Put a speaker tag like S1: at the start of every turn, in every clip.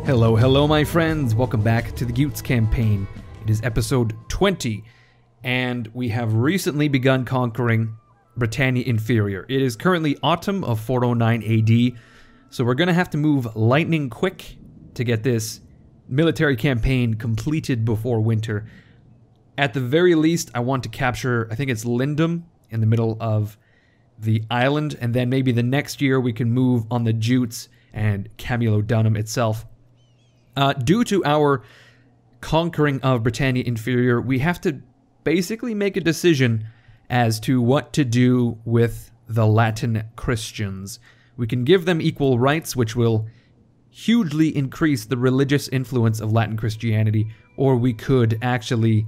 S1: Hello my friends, welcome back to the Gutes campaign. It is episode 20, and we have recently begun conquering Britannia Inferior. It is currently autumn of 409 AD, so we're gonna have to move lightning quick to get this military campaign completed before winter. At the very least, I want to capture, I think it's Lindum in the middle of the island, and then maybe the next year we can move on the Jutes and Camulodunum itself. Due to our conquering of Britannia Inferior, we have to basically make a decision as to what to do with the Latin Christians. We can give them equal rights, which will hugely increase the religious influence of Latin Christianity, or we could actually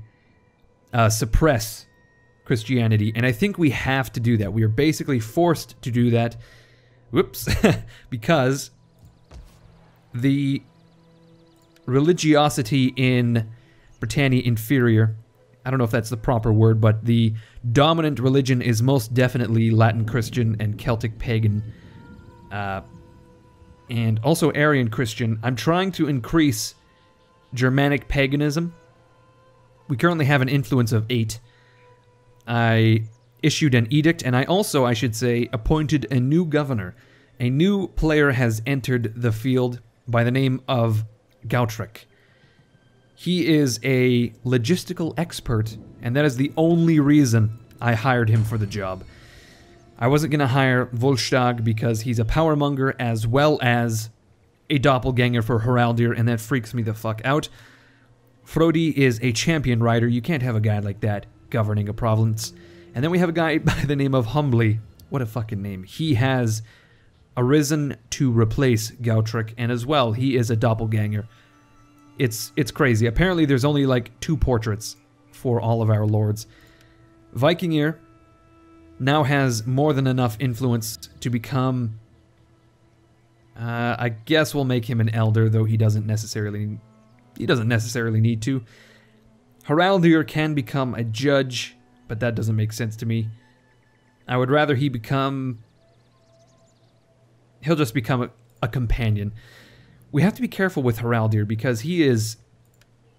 S1: suppress Christianity, and I think we have to do that. We are basically forced to do that. Whoops. Because the religiosity in Britannia Inferior, I don't know if that's the proper word, but the dominant religion is most definitely Latin Christian and Celtic Pagan, and also Arian Christian. I'm trying to increase Germanic paganism. We currently have an influence of 8. I issued an edict, and I also, I should say, appointed a new governor. A new player has entered the field by the name of Gautric. He is a logistical expert, and that is the only reason I hired him for the job. I wasn't going to hire Volstagg because he's a powermonger as well as a doppelganger for Heraldir, and that freaks me the fuck out. Frodi is a champion rider. You can't have a guy like that governing a province. And then we have a guy by the name of Humbly. What a fucking name. He has arisen to replace Gautric, and as well, he is a doppelganger. It's crazy. Apparently, there's only like 2 portraits for all of our lords. Vikingir now has more than enough influence to become... I guess we'll make him an elder, though he doesn't necessarily need to. Heraldir can become a judge, but that doesn't make sense to me. I would rather he become... He'll just become a companion. We have to be careful with Heraldir because he is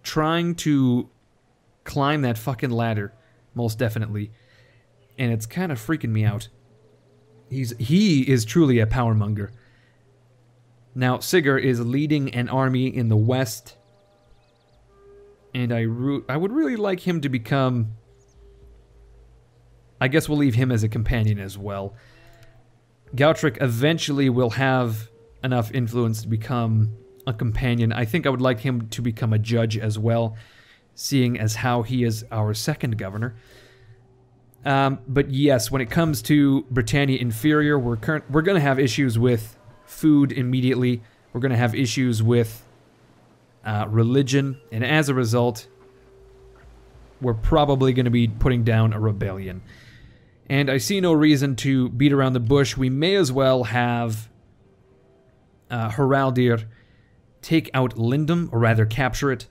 S1: trying to climb that fucking ladder, most definitely. And it's kind of freaking me out. He is truly a powermonger. Now, Sigurd is leading an army in the west. And I would really like him to become... I guess we'll leave him as a companion as well. Gautric eventually will have enough influence to become a companion. I think I would like him to become a judge as well, seeing as how he is our second governor. But yes, when it comes to Britannia Inferior, we're going to have issues with food immediately. We're going to have issues with religion, and as a result, we're probably going to be putting down a rebellion. And I see no reason to beat around the bush. We may as well have Heraldir take out Lindum, or rather capture it.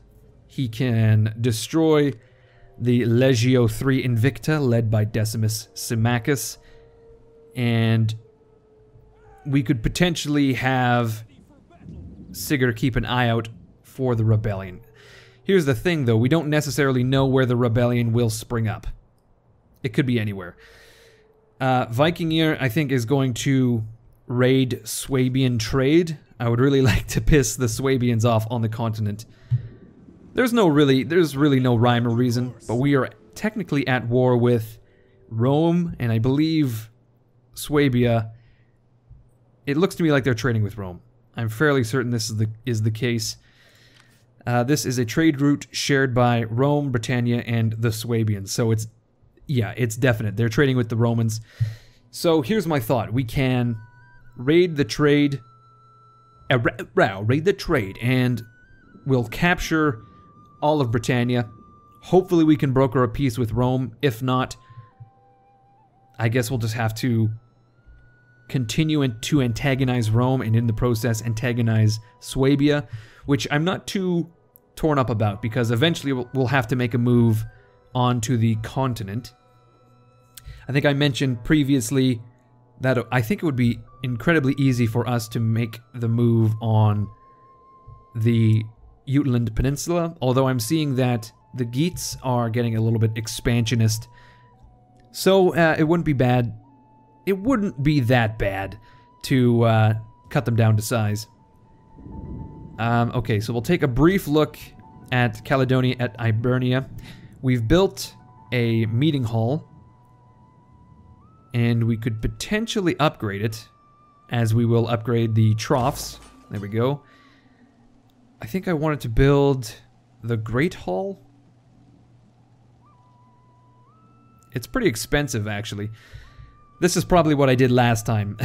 S1: He can destroy the Legio III Invicta, led by Decimus Symmachus, and we could potentially have Sigurd keep an eye out for the rebellion. Here's the thing, though. We don't necessarily know where the rebellion will spring up. It could be anywhere. Vikingir, I think, is going to raid Swabian trade. I would really like to piss the Swabians off on the continent. There's really no rhyme or reason, but we are technically at war with Rome, and I believe Swabia. It looks to me like they're trading with Rome. I'm fairly certain this is the case. This is a trade route shared by Rome, Britannia, and the Swabians. So it's definite. They're trading with the Romans. So here's my thought. We can raid the trade, and we'll capture all of Britannia. Hopefully we can broker a peace with Rome. If not, I guess we'll just have to continue to antagonize Rome, and in the process antagonize Swabia, which I'm not too torn up about, because eventually we'll have to make a move onto the continent. I think I mentioned previously that I think it would be incredibly easy for us to make the move on the Jutland Peninsula, although I'm seeing that the Geats are getting a little bit expansionist. So it wouldn't be bad. It wouldn't be that bad to cut them down to size. Okay, so we'll take a brief look at Caledonia at Hibernia. We've built a meeting hall, and we could potentially upgrade it, as we will upgrade the troughs. There we go. I think I wanted to build the Great Hall. It's pretty expensive, actually. This is probably what I did last time.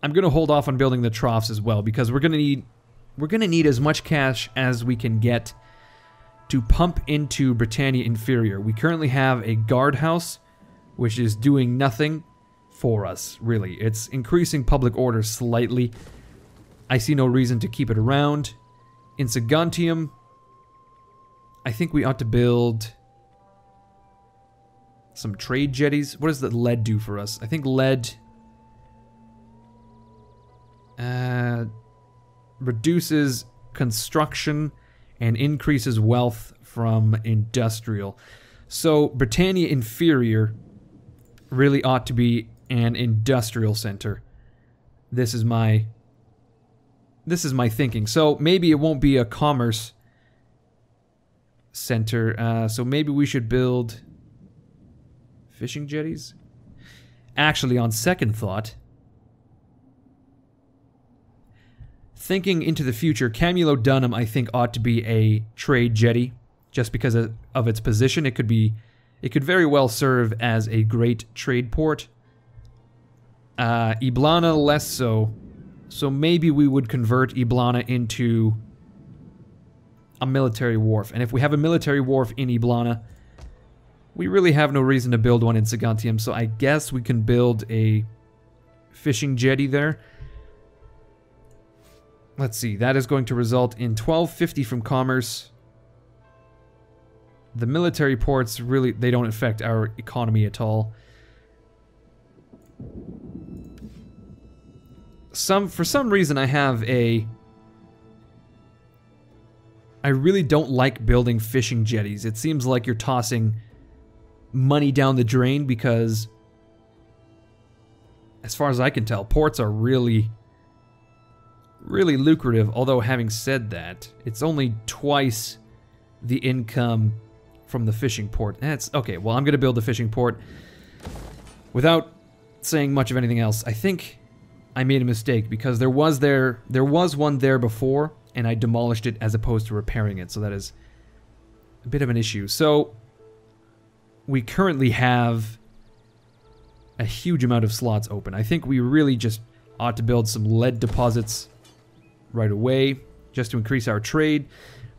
S1: I'm gonna hold off on building the troughs as well, because we're gonna need as much cash as we can get to pump into Britannia Inferior. We currently have a guardhouse, which is doing nothing for us, really. It's increasing public order slightly. I see no reason to keep it around. In Saguntium, I think we ought to build some trade jetties. What does the lead do for us? I think lead reduces construction and increases wealth from industrial. So Britannia Inferior really ought to be an industrial center. This is my thinking. So maybe it won't be a commerce center. So maybe we should build fishing jetties. Actually, on second thought, thinking into the future, Camulodunum I think ought to be a trade jetty, just because of its position. It could very well serve as a great trade port. Iblana less so. So maybe we would convert Iblana into a military wharf. And if we have a military wharf in Iblana, we really have no reason to build one in Saguntium. So I guess we can build a fishing jetty there. Let's see, that is going to result in 1250 from commerce. The military ports, really, they don't affect our economy at all. For some reason, I really don't like building fishing jetties. It seems like you're tossing money down the drain because, as far as I can tell, ports are really lucrative. Although, having said that, it's only twice the income from the fishing port. That's okay. Well, I'm going to build the fishing port without saying much of anything else. I think I made a mistake because there was one there before, and I demolished it as opposed to repairing it. So that is a bit of an issue. So we currently have a huge amount of slots open. I think we really just ought to build some lead deposits right away just to increase our trade,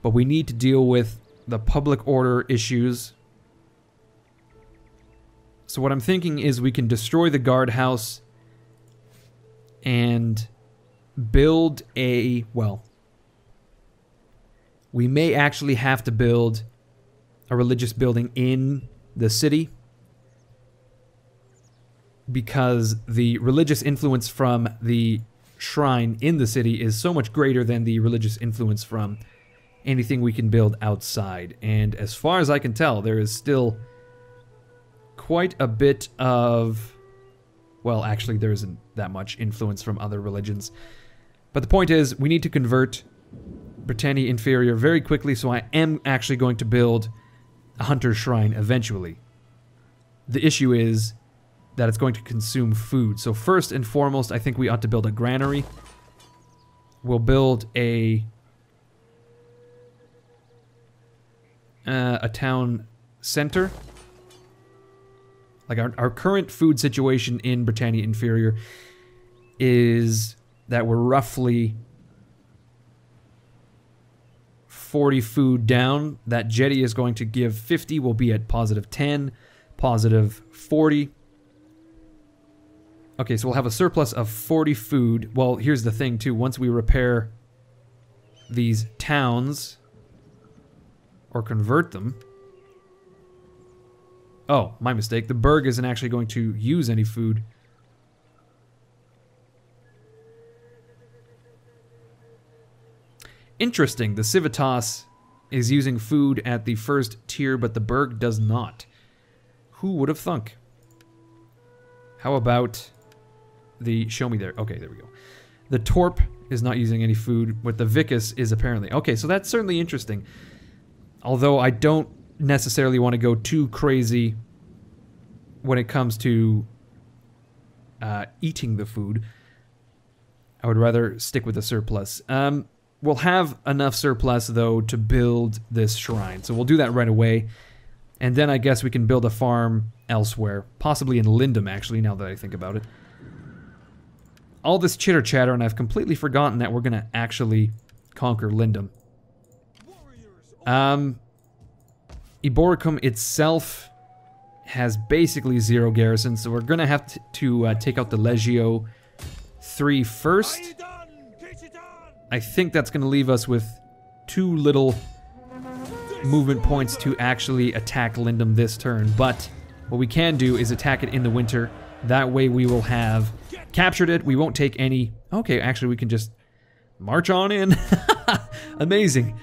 S1: but we need to deal with the public order issues. So what I'm thinking is we can destroy the guardhouse and build a, well, we may actually have to build a religious building in the city because the religious influence from the shrine in the city is so much greater than the religious influence from anything we can build outside. And as far as I can tell, there is still quite a bit of, well, actually there isn't that much influence from other religions. But the point is, we need to convert Britannia Inferior very quickly, so I am actually going to build a hunter's shrine eventually. The issue is that it's going to consume food. So first and foremost, I think we ought to build a granary. We'll build a town center. Like our current food situation in Britannia Inferior is that we're roughly 40 food down. That jetty is going to give 50. We'll be at positive 10, positive 40. Okay, so we'll have a surplus of 40 food. Well, here's the thing too. Once we repair these towns or convert them. Oh, my mistake. The Berg isn't actually going to use any food. Interesting, the Civitas is using food at the first tier, but the Berg does not. Who would have thunk? How about the... Show me there. Okay, there we go. The Torp is not using any food, but the Vicus is apparently... Okay, so that's certainly interesting. Although I don't necessarily want to go too crazy when it comes to eating the food. I would rather stick with the surplus. We'll have enough surplus, though, to build this shrine. So we'll do that right away. And then I guess we can build a farm elsewhere. Possibly in Lindum, actually, now that I think about it. All this chitter-chatter, and I've completely forgotten that we're going to actually conquer Lindum. Eboricum itself has basically 0 garrison, so we're going to have to take out the Legio 3 first. I think that's going to leave us with 2 little movement points to actually attack Lindum this turn, but what we can do is attack it in the winter. That way we will have captured it. We won't take any... Okay, actually we can just march on in. Amazing.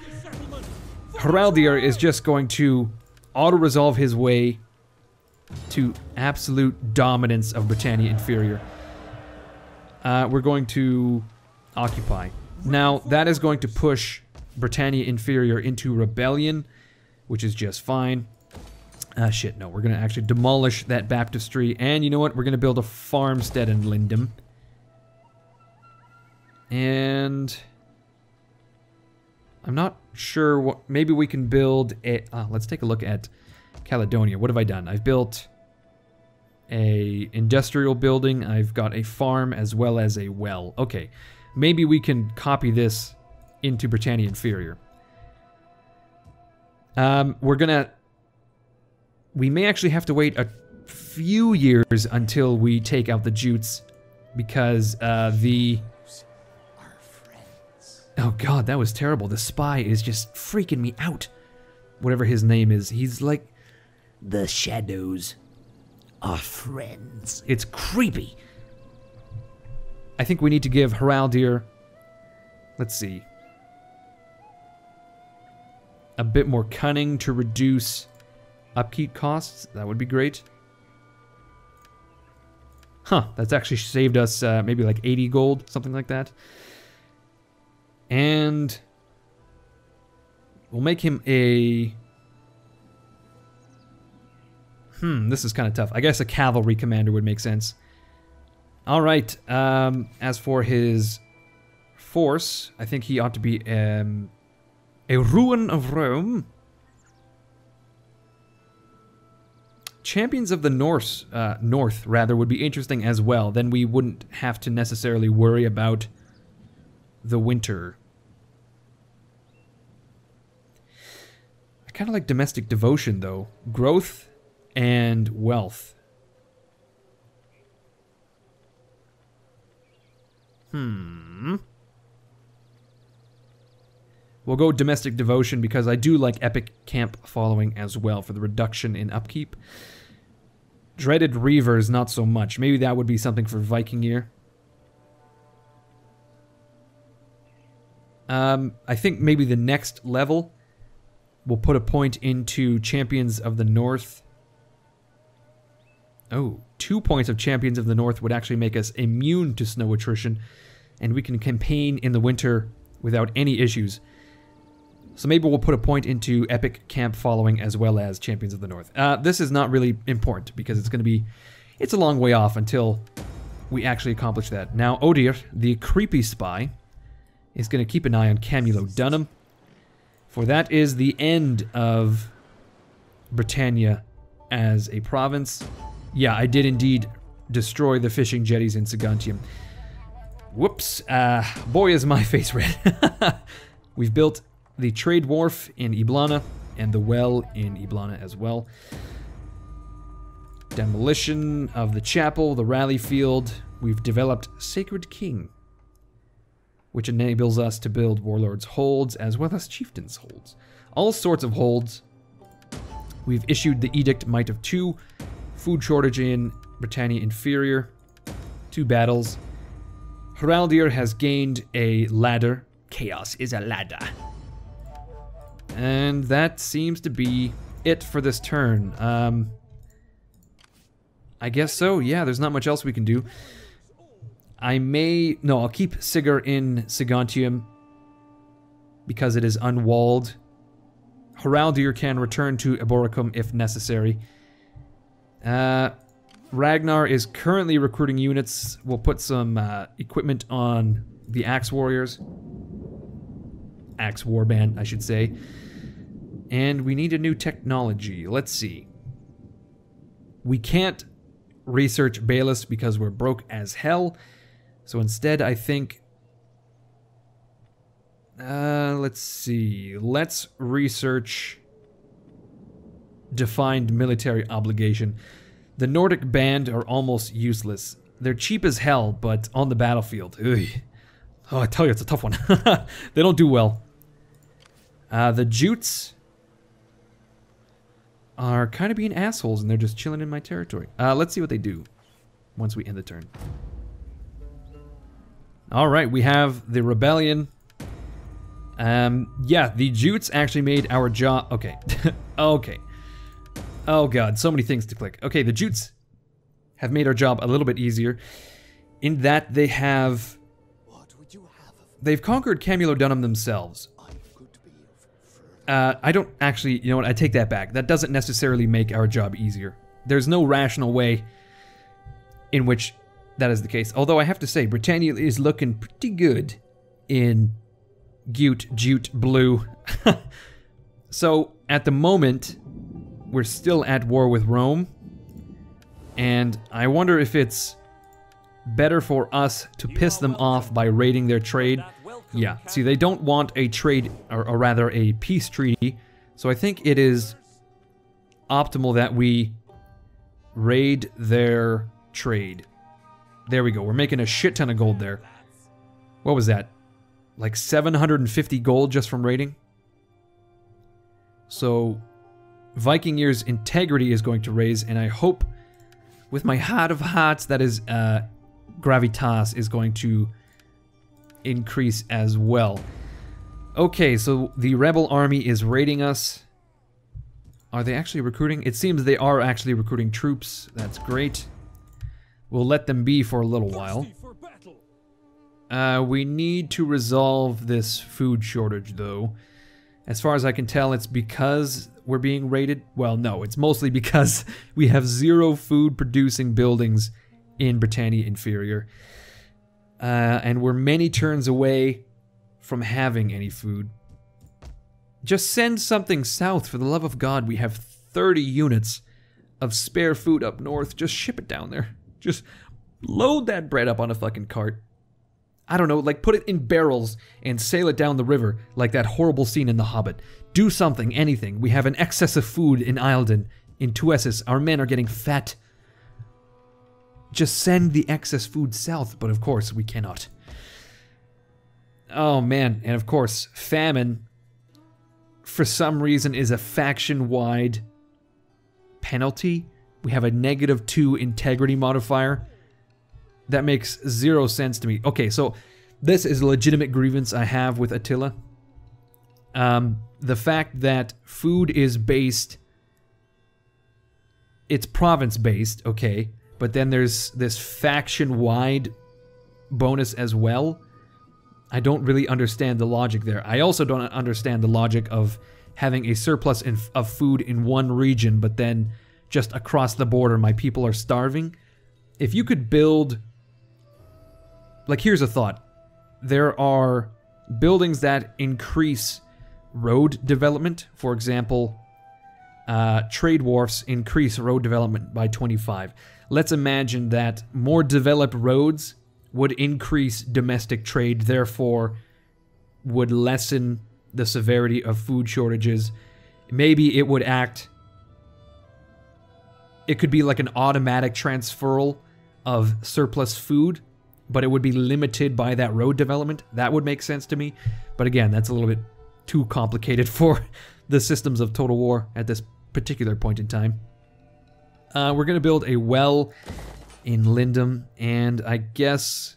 S1: Heraldir is just going to auto-resolve his way to absolute dominance of Britannia Inferior. We're going to occupy. Now, that is going to push Britannia Inferior into rebellion, which is just fine. Shit, no, we're going to actually demolish that baptistry, and you know what? We're going to build a farmstead in Lindum. And... I'm not sure what... Maybe we can build a... let's take a look at Caledonia. What have I done? I've built a industrial building. I've got a farm as well as a well. Okay. Maybe we can copy this into Britannia Inferior. We're gonna... We may actually have to wait a few years until we take out the Jutes, because the... Oh god, that was terrible. The spy is just freaking me out. Whatever his name is. He's like... The shadows are friends. It's creepy. I think we need to give Heraldir... Let's see. A bit more cunning to reduce upkeep costs. That would be great. Huh, that's actually saved us maybe like 80 gold, something like that. And we'll make him a... this is kind of tough. I guess a cavalry commander would make sense. Alright, as for his force, I think he ought to be a ruin of Rome. Champions of the North, would be interesting as well. Then we wouldn't have to necessarily worry about the winter. I kind of like domestic devotion, though. Growth and wealth. We'll go domestic devotion because I do like epic camp following as well for the reduction in upkeep. Dreaded Reavers, not so much. Maybe that would be something for Viking year. I think maybe the next level we'll put a point into Champions of the North. Oh, 2 points of Champions of the North would actually make us immune to snow attrition, and we can campaign in the winter without any issues. So maybe we'll put a point into Epic Camp Following as well as Champions of the North. This is not really important because it's going to be... It's a long way off until we actually accomplish that. Now, Odir, the creepy spy, is going to keep an eye on Camulo Dunham, for that is the end of Britannia as a province. Yeah, I did indeed destroy the fishing jetties in Saguntium. Whoops. Boy, is my face red. We've built the trade wharf in Iblana and the well in Iblana as well. Demolition of the chapel, the rally field. We've developed Sacred King, which enables us to build Warlords' Holds as well as Chieftains' Holds. All sorts of holds. We've issued the Edict Might of 2, food shortage in Britannia Inferior, 2 battles. Heraldir has gained a ladder Chaos is a ladder. And that seems to be it for this turn. I guess so, yeah, there's not much else we can do. I'll keep Sigur in Sigontium because it is unwalled. Haraldir can return to Eboracum if necessary. Ragnarr is currently recruiting units. We'll put some equipment on the Axe Warriors. Axe Warband, I should say. And we need a new technology. Let's see. We can't research Baelus because we're broke as hell. So instead, I think... let's see. Let's research defined military obligation. The Nordic band are almost useless. They're cheap as hell, but on the battlefield, ugh. Oh, I tell you, it's a tough one. They don't do well. The Jutes are kind of being assholes, and they're just chilling in my territory. Let's see what they do once we end the turn. Alright, we have the rebellion. Yeah, the Jutes actually made our job... Okay. Okay. Oh god, so many things to click. Okay, the Jutes have made our job a little bit easier in that they have... They've conquered Camulodunum themselves. I don't actually... You know what, I take that back. That doesn't necessarily make our job easier. There's no rational way in which that is the case. Although I have to say, Britannia is looking pretty good in Jute Blue. So, at the moment, we're still at war with Rome. And I wonder if it's better for us to piss them off by raiding their trade. Yeah, see, they don't want a trade, or rather a peace treaty. So I think it is optimal that we raid their trade. There we go, we're making a shit ton of gold there. What was that? Like 750 gold just from raiding? So, Viking Year's integrity is going to raise, and I hope, with my heart of hearts, that is, gravitas is going to increase as well. Okay, so the rebel army is raiding us. Are they actually recruiting? It seems they are actually recruiting troops. That's great. We'll let them be for a little while. We need to resolve this food shortage, though. As far as I can tell, it's because we're being raided. Well, no, it's mostly because we have 0 food-producing buildings in Britannia Inferior. And we're many turns away from having any food. Just send something south, for the love of God. We have 30 units of spare food up north. Just ship it down there. Just load that bread up on a fucking cart. I don't know, like put it in barrels and sail it down the river like that horrible scene in The Hobbit. Do something, anything. We have an excess of food in Eildon. In Tuessis, our men are getting fat. Just send the excess food south, but of course we cannot. Oh man, and of course, famine, for some reason, is a faction-wide penalty. We have a -2 integrity modifier. That makes 0 sense to me. Okay, so this is a legitimate grievance I have with Attila. The fact that food is based... It's province-based, okay, but then there's this faction-wide bonus as well. I don't really understand the logic there. I also don't understand the logic of having a surplus of food in one region, but then just across the border my people are starving. If you could build... Like, here's a thought. There are buildings that increase road development. For example, trade wharfs increase road development by 25. Let's imagine that more developed roads would increase domestic trade, therefore would lessen the severity of food shortages. Maybe it would act... It could be like an automatic transferal of surplus food, but it would be limited by that road development. That would make sense to me. But again, that's a little bit too complicated for the systems of Total War at this particular point in time. We're going to build a well in Lindum, and I guess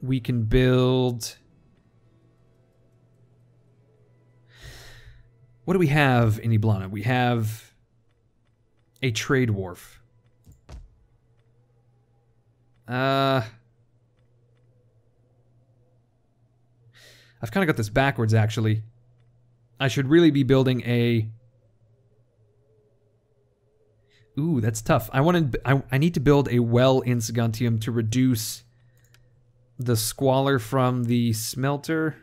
S1: we can build... What do we have in Iblana? We have a trade wharf. I've kind of got this backwards, actually. I should really be building a... Ooh, that's tough. I need to build a well in Saguntium to reduce the squalor from the smelter.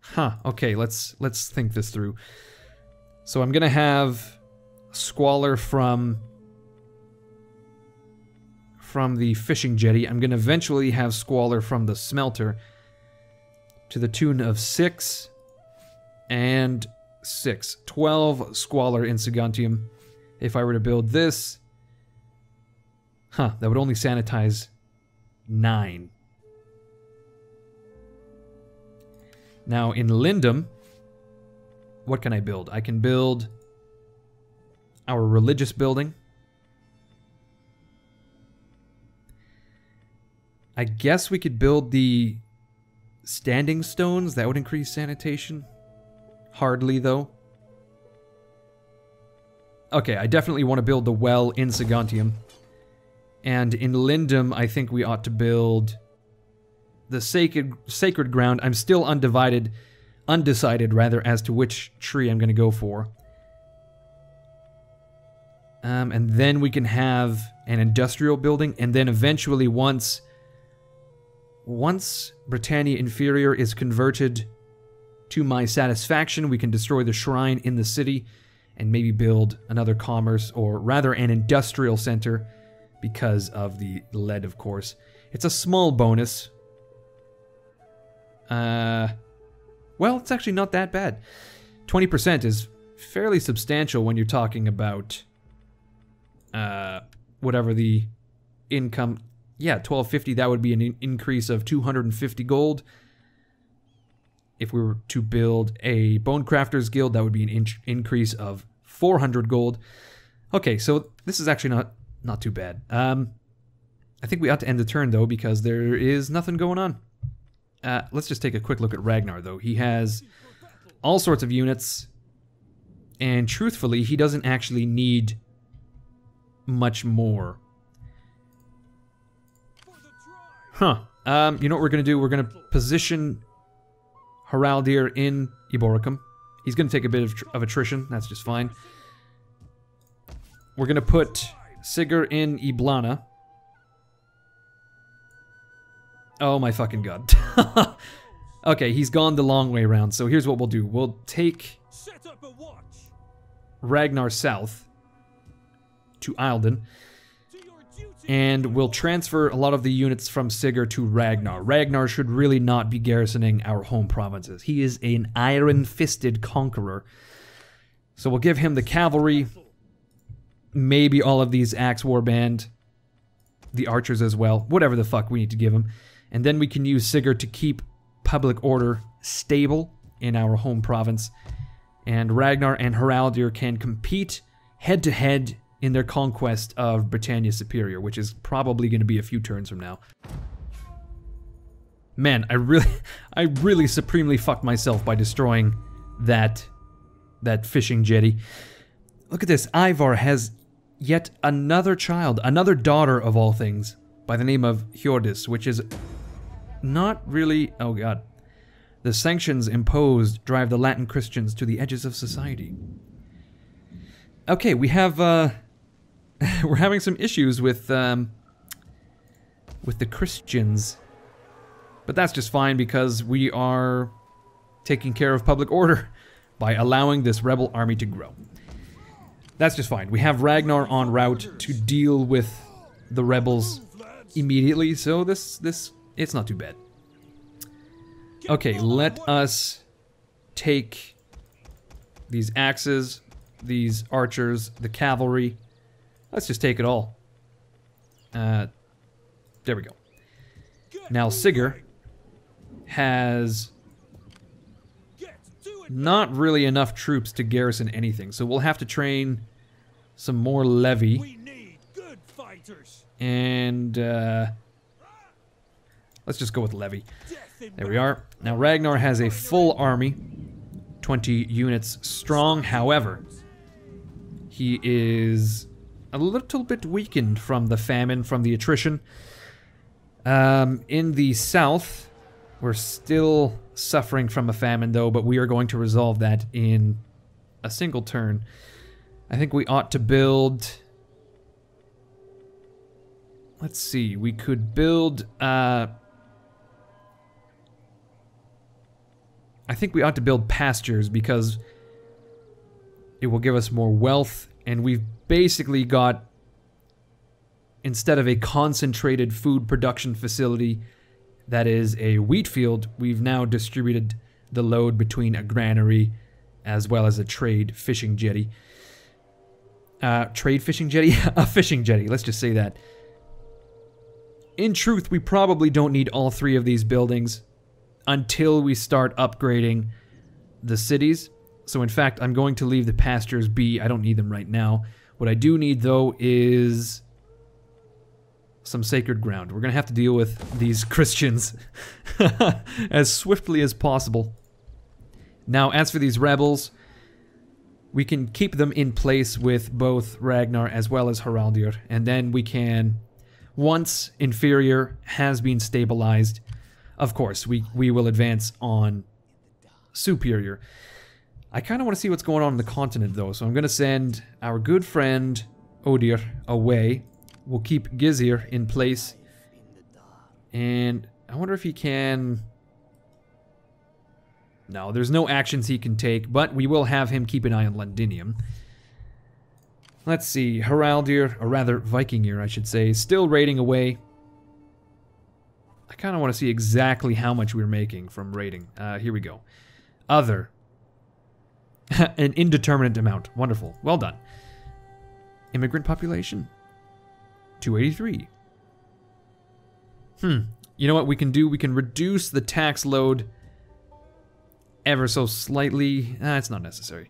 S1: Huh, okay, let's think this through. So I'm gonna have squalor from the fishing jetty. I'm gonna eventually have squalor from the smelter to the tune of 6 and 6. 12 squalor in Saguntium. If I were to build this, that would only sanitize 9. Now in Lindum, what can I build? I can build our religious building. I guess we could build the standing stones. That would increase sanitation. Hardly, though. Okay, I definitely want to build the well in Saguntium. And in Lindum, I think we ought to build the sacred ground. I'm still undecided as to which tree I'm going to go for. And then we can have an industrial building, and then eventually once Britannia Inferior is converted to my satisfaction, we can destroy the shrine in the city and maybe build another commerce, or rather an industrial center, because of the lead, of course. It's a small bonus. Well, it's actually not that bad. 20% is fairly substantial when you're talking about whatever the income... Yeah, 1250, that would be an increase of 250 gold. If we were to build a Bonecrafters Guild, that would be an increase of 400 gold. Okay, so this is actually not too bad. I think we ought to end the turn, though, because there is nothing going on. Let's just take a quick look at Ragnarr, though. He has all sorts of units, and truthfully, he doesn't actually need much more. Huh. You know what we're going to do? We're going to position Heraldir in Eboricum. He's going to take a bit of attrition. That's just fine. We're going to put Sigurd in Iblana. Oh my fucking god. Okay, he's gone the long way around, so here's what we'll do. We'll take Ragnarr south to Eilden, and we'll transfer a lot of the units from Sigurd to Ragnarr. Ragnarr should really not be garrisoning our home provinces. He is an iron-fisted conqueror. So we'll give him the cavalry, maybe all of these axe warband, the archers as well, whatever the fuck we need to give him. And then we can use Sigurd to keep public order stable in our home province. And Ragnarr and Heraldir can compete head-to-head in their conquest of Britannia Superior, which is probably going to be a few turns from now. Man, I really supremely fucked myself by destroying that fishing jetty. Look at this. Ivar has yet another child, another daughter of all things, by the name of Hjordis, which is not really... Oh god. The sanctions imposed drive the Latin Christians to the edges of society. Okay, we have, we're having some issues with the Christians. But that's just fine because we are taking care of public order by allowing this rebel army to grow. That's just fine. We have Ragnarr en route to deal with the rebels immediately, so it's not too bad. Okay, let us take these axes, these archers, the cavalry. Let's just take it all. There we go. Now Sigurd has not really enough troops to garrison anything, so we'll have to train some more levy And let's just go with levy. There we are. Now Ragnarr has a full army, 20 units strong. However, he is a little bit weakened from the famine, from the attrition. In the south, we're still suffering from a famine though, but we are going to resolve that in a single turn. I think we ought to build... Let's see, we could build... I think we ought to build pastures because it will give us more wealth, and we've basically got, instead of a concentrated food production facility that is a wheat field, we've now distributed the load between a granary as well as a trade fishing jetty. Trade fishing jetty? A fishing jetty, let's just say that. In truth, we probably don't need all three of these buildings until we start upgrading the cities. So in fact, I'm going to leave the pastures be. I don't need them right now. What I do need, though, is some sacred ground. We're going to have to deal with these Christians as swiftly as possible. Now, as for these rebels, we can keep them in place with both Ragnarr as well as Haraldir, and then we can, once Inferior has been stabilized, of course, we will advance on Superior. I kind of want to see what's going on in the continent, though, so I'm going to send our good friend Odir away. We'll keep Gizir in place, and I wonder if he can... No, there's no actions he can take, but we will have him keep an eye on Londinium. Let's see, Haraldir, or rather Vikingir, I should say, still raiding away. I kind of want to see exactly how much we're making from raiding. Here we go. Other. An indeterminate amount. Wonderful. Well done. Immigrant population. 283. You know what we can do? We can reduce the tax load ever so slightly. It's not necessary.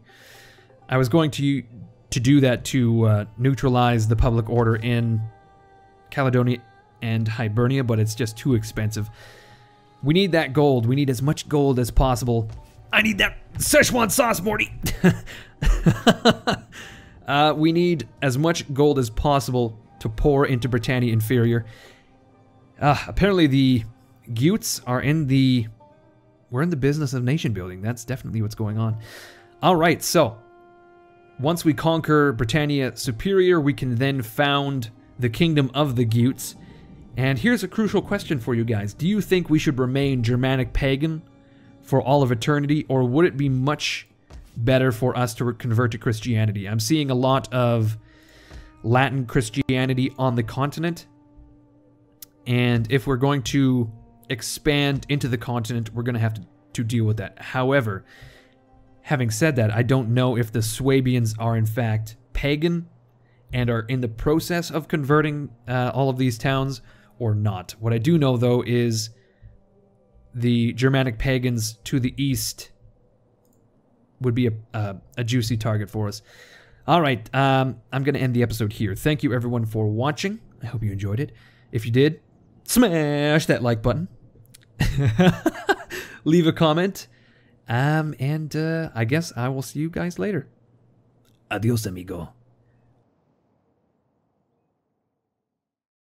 S1: I was going to do that to neutralize the public order in Caledonia and Hibernia, but it's just too expensive. We need that gold. We need as much gold as possible. I need that Szechuan sauce, Morty! We need as much gold as possible to pour into Britannia Inferior. Apparently the Gutes are in the... We're in the business of nation building. That's definitely what's going on. Alright, so once we conquer Britannia Superior, we can then found the Kingdom of the Gutes. And here's a crucial question for you guys. Do you think we should remain Germanic pagan for all of eternity, or would it be much better for us to convert to Christianity? I'm seeing a lot of Latin Christianity on the continent, and if we're going to expand into the continent, we're going to have to deal with that. However, having said that, I don't know if the Swabians are in fact pagan and are in the process of converting all of these towns or not. What I do know, though, is the Germanic pagans to the east would be a juicy target for us. Alright, I'm going to end the episode here. Thank you, everyone, for watching. I hope you enjoyed it. If you did, smash that like button. Leave a comment. And I guess I will see you guys later. Adios, amigo.